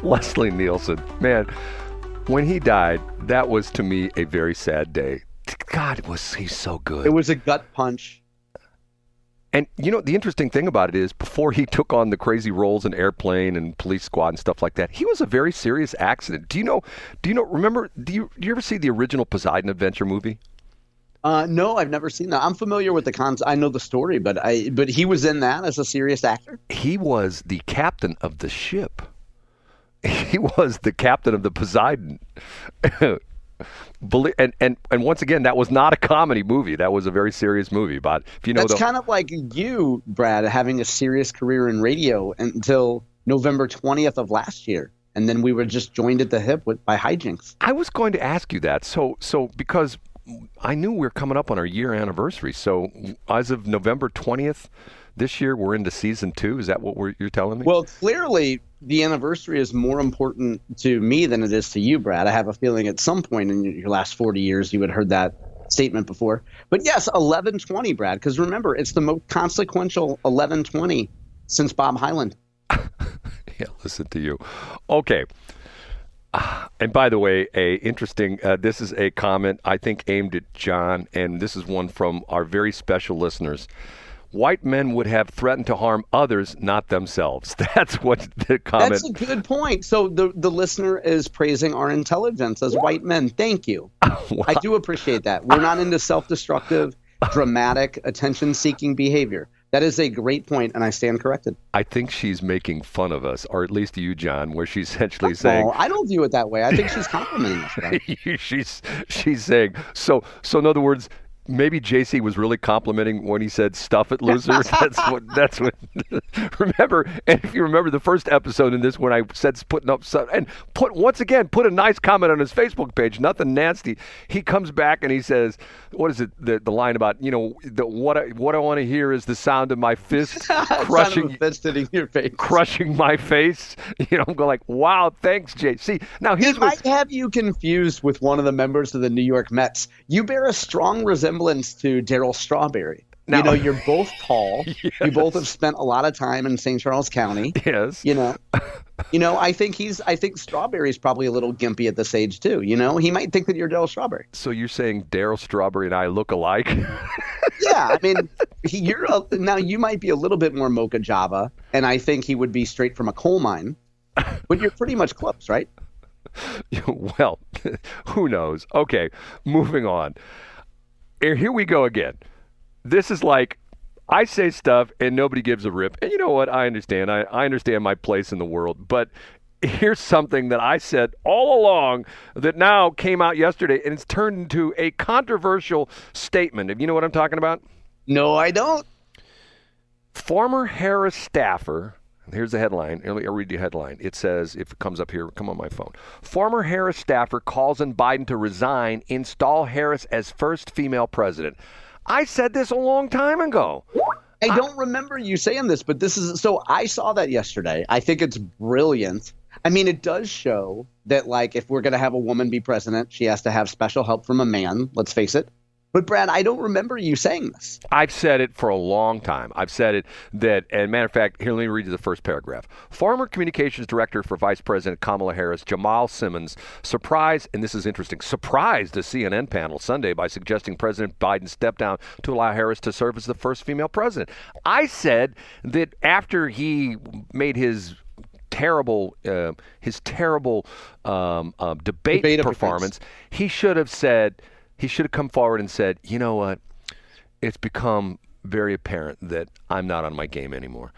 Leslie Nielsen, man, when he died, that was to me a very sad day. God, was he so good. It was a gut punch. And you know, the interesting thing about it is before he took on the crazy roles in Airplane and Police Squad and stuff like that, he was a very serious accident. Do you ever see the original Poseidon Adventure movie? No, I've never seen that. I'm familiar with the I know the story, but he was in that as a serious actor? He was the captain of the ship. He was the captain of the Poseidon. And once again, that was not a comedy movie. That was a very serious movie. But if you know, that's kind of like you, Brad, having a serious career in radio until November 20th of last year, and then we were just joined at the hip by hijinks. I was going to ask you that. So because I knew we were coming up on our year anniversary. So as of November 20th this year, we're into season 2. Is that what you're telling me? Well, clearly the anniversary is more important to me than it is to you, Brad. I have a feeling at some point in your last 40 years you had heard that statement before. But yes, 11/20, Brad, because remember, it's the most consequential 11/20 since Bob Hyland. Yeah, listen to you. Okay. And by the way, this is a comment I think aimed at John, and this is one from our very special listeners. White men would have threatened to harm others, not themselves. That's what the comment. That's a good point. So the listener is praising our intelligence as white men. Thank you. Wow. I do appreciate that. We're not into self-destructive, dramatic, attention-seeking behavior. That is a great point, and I stand corrected. I think she's making fun of us, or at least you, John, where she's essentially saying... No, I don't view it that way. I think she's complimenting us. She's saying... So in other words... Maybe JC was really complimenting when he said "stuff it, loser." That's what. Remember, and if you remember the first episode in this, when I said putting up and put a nice comment on his Facebook page, nothing nasty. He comes back and he says, "What is it? The line about what I want to hear is the sound of my fist crushing fist hitting your face, crushing my face." I'm going like, "Wow, thanks, JC." Now he might have you confused with one of the members of the New York Mets. You bear a strong resemblance to Darryl Strawberry. Now, you're both tall. Yes. You both have spent a lot of time in St. Charles County. Yes. I think Strawberry's probably a little gimpy at this age too. He might think that you're Darryl Strawberry. So you're saying Darryl Strawberry and I look alike? Yeah, I mean, now you might be a little bit more Mocha Java, and I think he would be straight from a coal mine. But you're pretty much close, right? Well, who knows? Okay, moving on. Here we go again. This is like, I say stuff and nobody gives a rip. And you know what? I understand. I understand my place in the world. But here's something that I said all along that now came out yesterday, and it's turned into a controversial statement. You know what I'm talking about? No, I don't. Former Harris staffer, here's the headline. I'll read the headline. It says, if it comes up here, come on my phone. Former Harris staffer calls on Biden to resign, install Harris as first female president. I said this a long time ago. I don't remember you saying this, but so I saw that yesterday. I think it's brilliant. I mean, it does show that, like, if we're going to have a woman be president, she has to have special help from a man. Let's face it. But, Brad, I don't remember you saying this. I've said it for a long time. I've said it and matter of fact, here, let me read you the first paragraph. Former communications director for Vice President Kamala Harris, Jamal Simmons, surprised the CNN panel Sunday by suggesting President Biden step down to allow Harris to serve as the first female president. I said that after he made his terrible debate performance, he should have come forward and said, you know what, it's become very apparent that I'm not on my game anymore.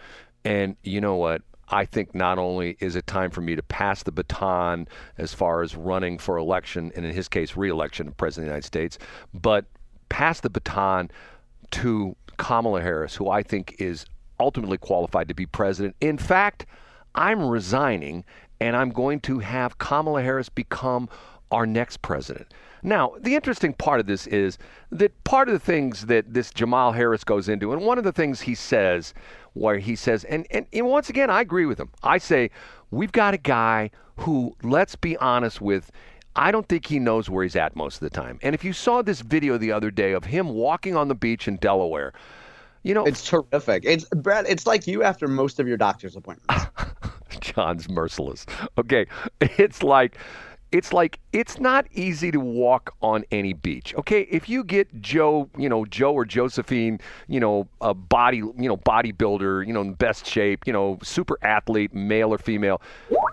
And you know what, I think not only is it time for me to pass the baton as far as running for election, and in his case, re-election of President of the United States, but pass the baton to Kamala Harris, who I think is ultimately qualified to be president. In fact, I'm resigning, and I'm going to have Kamala Harris become our next president. Now, the interesting part of this is that part of the things that this Jamal Harris goes into, and one of the things he says, and once again, I agree with him. I say, we've got a guy who, let's be honest with, I don't think he knows where he's at most of the time. And if you saw this video the other day of him walking on the beach in Delaware, it's terrific. Brad, it's like you after most of your doctor's appointments. John's merciless. Okay, it's like it's not easy to walk on any beach. Okay, if you get Joe or Josephine, a bodybuilder, in best shape, super athlete, male or female,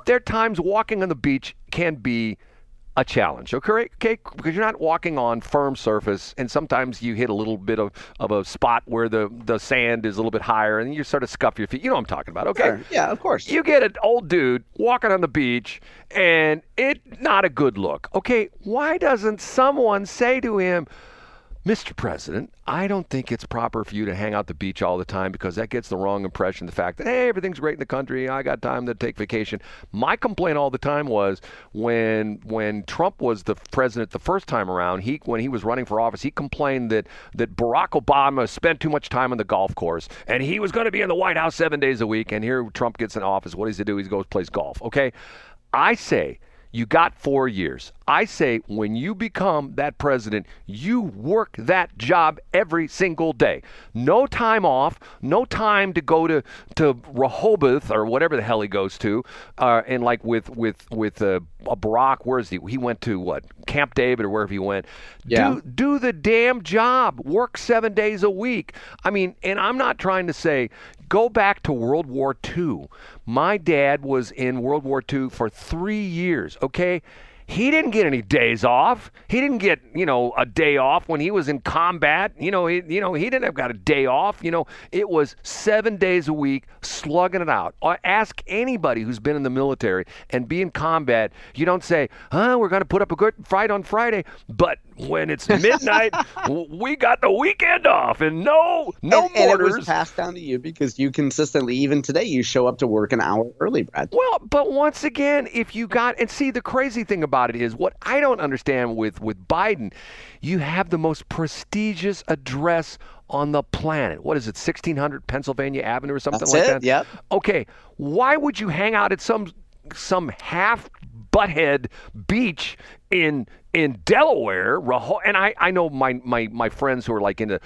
there are times walking on the beach can be a challenge, okay? Because you're not walking on firm surface, and sometimes you hit a little bit of a spot where the sand is a little bit higher, and you sort of scuff your feet. You know what I'm talking about, okay? Sure. Yeah, of course. You get an old dude walking on the beach, and it's not a good look. Okay, why doesn't someone say to him, Mr. President, I don't think it's proper for you to hang out the beach all the time because that gets the wrong impression, the fact that, hey, everything's great in the country, I got time to take vacation. My complaint all the time was when Trump was the president the first time around, when he was running for office, he complained that Barack Obama spent too much time on the golf course and he was going to be in the White House 7 days a week, and here Trump gets in office. What does he do? He goes plays golf, okay? I say, you got 4 years. I say when you become that president, you work that job every single day. No time off, no time to go to Rehoboth or whatever the hell he goes to. And like with Barack, where is he? He went to what? Camp David or wherever he went. Yeah. Do the damn job. Work 7 days a week. I mean, and I'm not trying to say go back to World War II. My dad was in World War II for 3 years, okay? He didn't get any days off. He didn't get, a day off when he was in combat. He didn't have got a day off. It was 7 days a week slugging it out. Ask anybody who's been in the military and be in combat. You don't say, we're going to put up a good fight on Friday, but when it's midnight, we got the weekend off and no mortars. And it was mortars. passed down to you because you consistently, even today, you show up to work an hour early, Brad. Well, but once again, if you got, and see, the crazy thing about it is what I don't understand with Biden, you have the most prestigious address on the planet. What is it, 1600 Pennsylvania Avenue or something That's like it, that? yep. Okay, why would you hang out at some half butthead beach in Delaware, and I know my friends who are like into,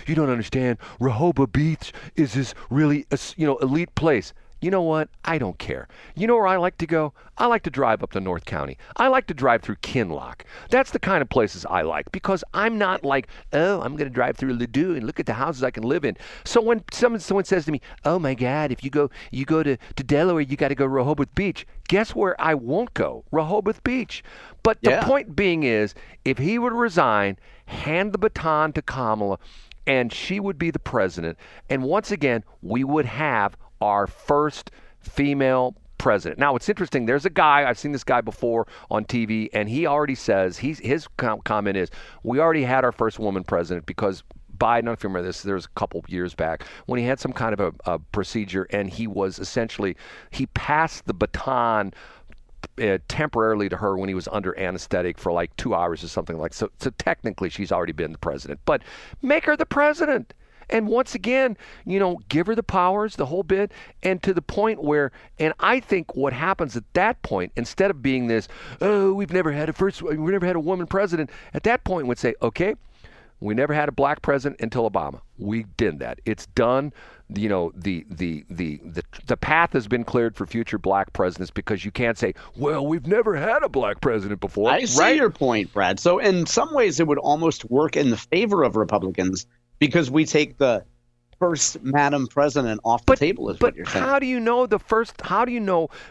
you don't understand, Rehoboth Beach is this really elite place. You know what? I don't care. You know where I like to go? I like to drive up to North County. I like to drive through Kinloch. That's the kind of places I like because I'm not like, I'm going to drive through Ladue and look at the houses I can live in. So when someone says to me, oh my God, if you go to Delaware, you got to go to Rehoboth Beach. Guess where I won't go? Rehoboth Beach. But the point being is, if he would resign, hand the baton to Kamala, and she would be the president, and once again, we would have our first female president. Now, it's interesting. There's a guy, I've seen this guy before on TV, and he already says, his comment is, we already had our first woman president because Biden, I don't know if you remember this, there was a couple years back when he had some kind of a procedure, and he passed the baton temporarily to her when he was under anesthetic for like 2 hours or something like so technically she's already been the president, but make her the president. And once again, give her the powers, the whole bit, and to the point where, and I think what happens at that point, instead of being this, we've never had a woman president, at that point would say, okay, we never had a black president until Obama. We did that. It's done. The path has been cleared for future black presidents because you can't say, well, we've never had a black president before. I see your point, Brad. So in some ways, it would almost work in the favor of Republicans because we take the first Madam President off the table, is what you're saying. But how do you know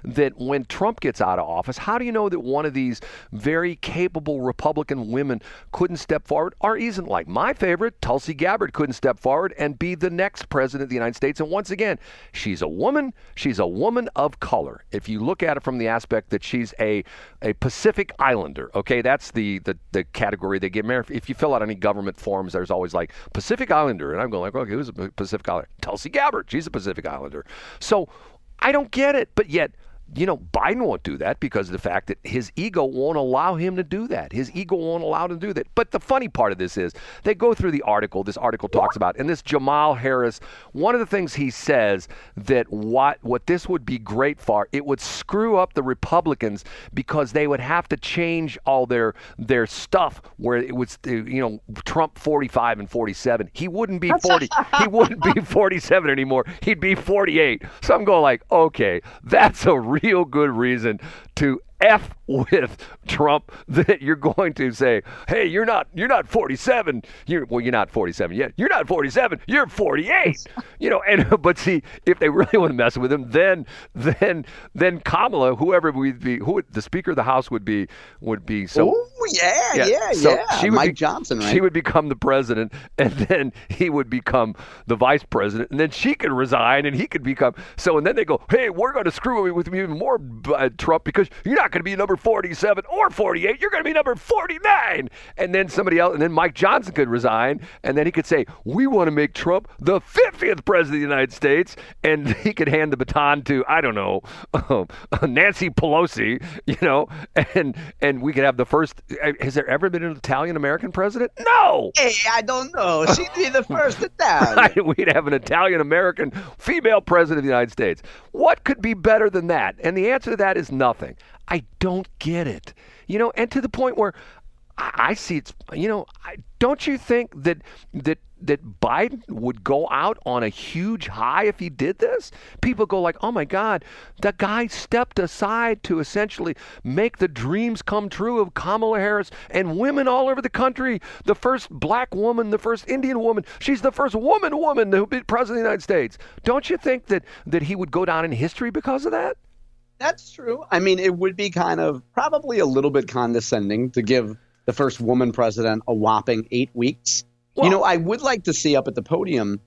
that when Trump gets out of office, how do you know that one of these very capable Republican women couldn't step forward, or isn't like my favorite, Tulsi Gabbard, couldn't step forward and be the next president of the United States? And once again, she's a woman of color. If you look at it from the aspect that she's a Pacific Islander, okay, that's the category they get married. If you fill out any government forms, there's always like Pacific Islander, and I'm going like, okay, who's a Pacific Islander? Tulsi Gabbard, she's a Pacific Islander. So I don't get it, but yet Biden won't do that because of the fact that his ego won't allow him to do that. His ego won't allow him to do that. But the funny part of this is they go through the article. This article talks about, and this Jamal Harris, one of the things he says that what this would be great for, it would screw up the Republicans because they would have to change all their stuff where it was, Trump 45 and 47. He wouldn't be 40. He wouldn't be 47 anymore. He'd be 48. So I'm going like, okay, that's a real good reason to F with Trump, that you're going to say, hey, you're not 47. You're not 47 yet. You're not 47. You're 48. But see, if they really want to mess with him, then Kamala, whoever would be, the Speaker of the House would be. So, oh yeah. She Mike Johnson, right? She would become the president, and then he would become the vice president, and then she could resign, and he could become. So, and then they go, hey, we're going to screw with you even more, Trump, because you're not going to be number 47 or 48. You're going to be number 49. And then somebody else, and then Mike Johnson could resign, and then he could say, we want to make Trump the 50th president of the United States, and he could hand the baton to, I don't know, Nancy Pelosi, and we could have the first. Has there ever been an Italian-American president? No. Hey, I don't know. She'd be the first Italian. We'd have an Italian-American female president of the United States. What could be better than that? And the answer to that is nothing. I don't get it. And to the point where I see it's, don't you think that Biden would go out on a huge high if he did this? People go like, oh my God, the guy stepped aside to essentially make the dreams come true of Kamala Harris and women all over the country. The first black woman, the first Indian woman. She's the first woman to be president of the United States. Don't you think that he would go down in history because of that? That's true. I mean, it would be kind of probably a little bit condescending to give the first woman president a whopping 8 weeks. Well, I would like to see up at the podium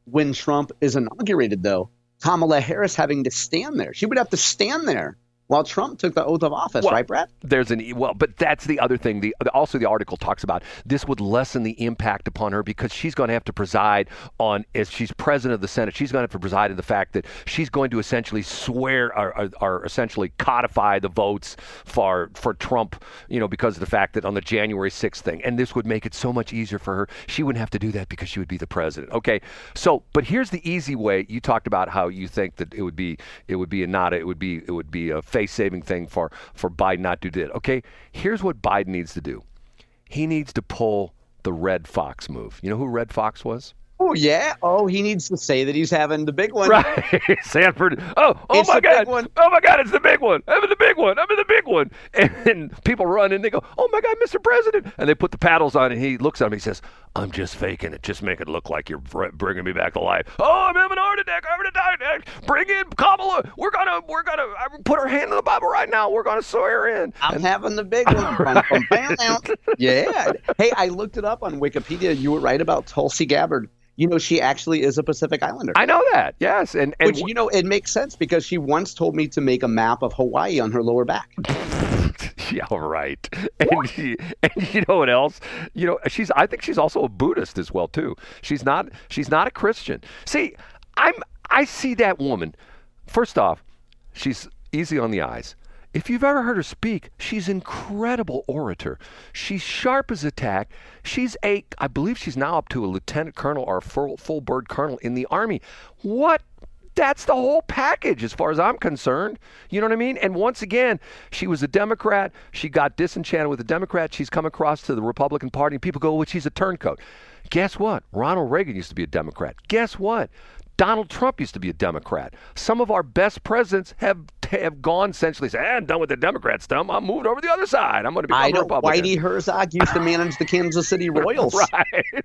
when Trump is inaugurated, though, Kamala Harris having to stand there. She would have to stand there while Trump took the oath of office, right, Brad? But that's the other thing. Also, the article talks about this would lessen the impact upon her because she's going to have to preside on, as she's president of the Senate, she's going to have to preside in the fact that she's going to essentially swear or essentially codify the votes for Trump, because of the fact that on the January 6th thing. And this would make it so much easier for her. She wouldn't have to do that because she would be the president. Okay. So, but here's the easy way. You talked about how you think that it would be a face-saving thing for Biden not to do it. Okay, here's what Biden needs to do. He needs to pull the Red Fox move. You know who Red Fox was? Oh, yeah. Oh, he needs to say that he's having the big one. Right. Sanford. Oh my God. Oh, my God, it's the big one. I'm in the big one. I'm in the big one. And then people run in, they go, oh, my God, Mr. President. And they put the paddles on, and he looks at him. He says, I'm just faking it. Just make it look like you're bringing me back to life. Oh, I'm having a heart attack. I'm having a heart attack. Bring in Kamala. We're gonna put her hand in the Bible right now. We're going to swear her in. I'm having the big one. Yeah. Hey, I looked it up on Wikipedia. You were right about Tulsi Gabbard. She actually is a Pacific Islander. I know that, yes. And which, it makes sense because she once told me to make a map of Hawaii on her lower back. Yeah, right. And you know what else? I think she's also a Buddhist as well, too. She's not a Christian. See, I see that woman. First off, she's easy on the eyes. If you've ever heard her speak, she's an incredible orator. She's sharp as a tack. I believe she's now up to a lieutenant colonel or a full bird colonel in the Army. That's the whole package as far as I'm concerned. You know what I mean? And once again, she was a Democrat. She got disenchanted with the Democrat. She's come across to the Republican Party, and people go, well, she's a turncoat. Guess what? Ronald Reagan used to be a Democrat. Guess what? Donald Trump used to be a Democrat. Some of our best presidents have gone essentially say, I'm done with the Democrat stuff. I'm moved over to the other side. I'm going to become a Republican. Whitey Herzog used to manage the Kansas City Royals. Right.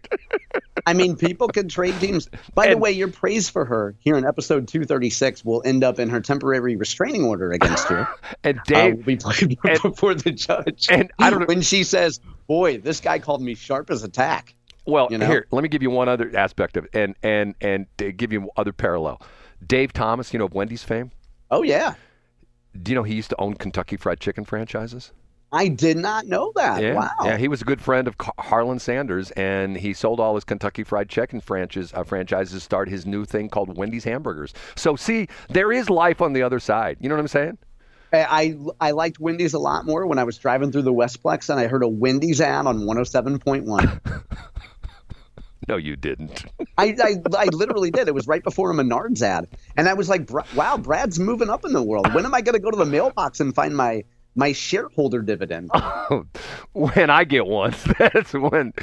I mean, people can trade teams. By the way, your praise for her here in episode 236 will end up in her temporary restraining order against her. And Dave will be played before the judge. And I don't know when she says, boy, this guy called me sharp as a tack. Well, here, let me give you one other aspect of it and give you other parallel. Dave Thomas, of Wendy's fame? Oh, yeah. Do you know he used to own Kentucky Fried Chicken franchises? I did not know that. Yeah. Wow. Yeah, he was a good friend of Harlan Sanders, and he sold all his Kentucky Fried Chicken franchises to start his new thing called Wendy's Hamburgers. So, see, there is life on the other side. You know what I'm saying? I liked Wendy's a lot more when I was driving through the Westplex and I heard a Wendy's ad on 107.1. No, you didn't. I literally did. It was right before a Menards ad. And I was like, wow, Brad's moving up in the world. When am I going to go to the mailbox and find my shareholder dividend? When I get one, that's when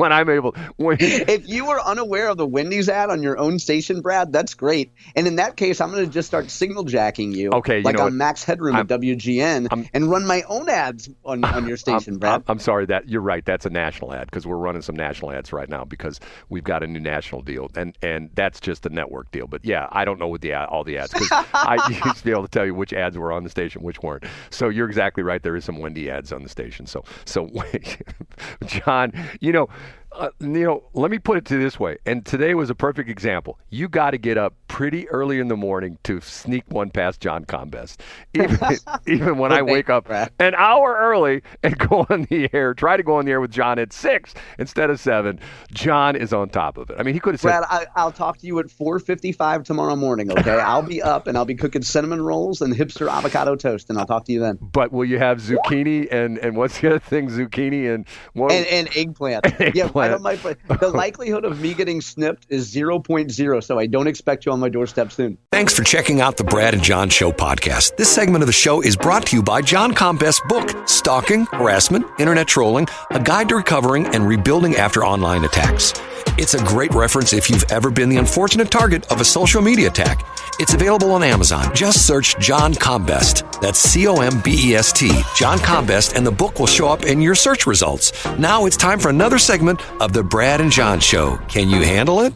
I'm able. If you were unaware of the Wendy's ad on your own station, Brad, that's great. And in that case, I'm going to just start signal jacking you, okay, like on know Max Headroom at WGN, and run my own ads on your station, Brad. I'm sorry, that you're right. That's a national ad because we're running some national ads right now because we've got a new national deal, and that's just a network deal. But yeah, I don't know what all the ads because I used to be able to tell you which ads were on the station, which weren't. So you're exactly right. There is some Wendy ads on the station. So John, let me put it to this way. And today was a perfect example. You got to get up pretty early in the morning to sneak one past John Combest. Even when I wake up an hour early and go on the air, try to go on the air with John at 6 instead of 7. John is on top of it. I mean, he could have said, Brad, I'll talk to you at 4:55 tomorrow morning, okay? I'll be up and I'll be cooking cinnamon rolls and hipster avocado toast, and I'll talk to you then. But will you have zucchini and what's the other thing? Zucchini and what? And eggplant. Yeah, right on my plate. The likelihood of me getting snipped is 0.0, so I don't expect you on my doorstep soon. Thanks for checking out the Brad and John Show podcast. This segment of the show is brought to you by John Combest's book, Stalking, Harassment, Internet Trolling, A Guide to Recovering and Rebuilding After Online Attacks. It's a great reference if you've ever been the unfortunate target of a social media attack. It's available on Amazon. Just search John Combest. That's Combest, John Combest, and the book will show up in your search results. Now it's time for another segment of the Brad and John Show. Can you handle it?